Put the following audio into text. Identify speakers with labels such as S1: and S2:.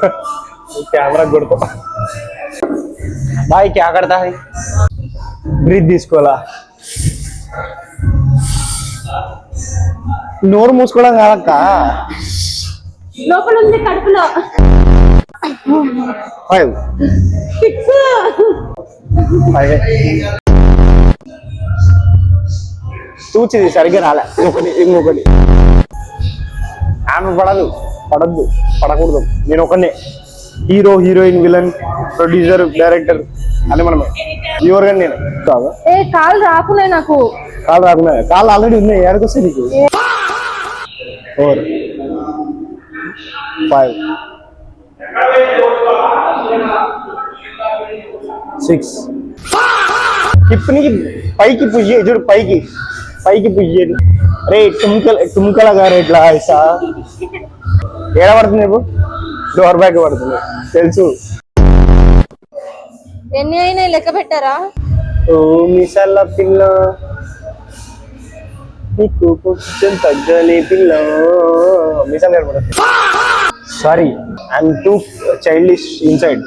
S1: camera కొడుకో भाई क्या करता है ब्रीथ తీసుకోవాలా నోరు మూసుకోవడం కాదక్క
S2: లోపల ఉంది కడుపులో
S1: 5 చూచి సరిగ్గా రాలే ఇంకొకటి ఆమె పడద్దు పడకూడదు నేను ఒకనే hero heroine villain producer director అని మనమే వ్యూవర్ గా నేను కాదు
S2: కాలు రాకునే నాకు
S1: కాళ్ళు ఆల్రెడీ ఉన్నాయి ఏడకొస్తే నీకు 4 5 6 హిప్ని పైకి పుష్ చేయి చూడు పైకి పుష్ చేయి రే టుమ్కల గారు ఇట్లా ఐసా ఏడ పడుతుంది ఇప్పుడు డోర్ బ్యాక్ పడుతుంది తెలుసు
S2: ఎన్ని అయినా లెక్క పెట్టారా
S1: ఓ మిసల్ల పిల్ల నీకు కొంచెం తగ్గలే పిల్ల మిసల్ గారు పడుతుంది sorry I'm two childish inside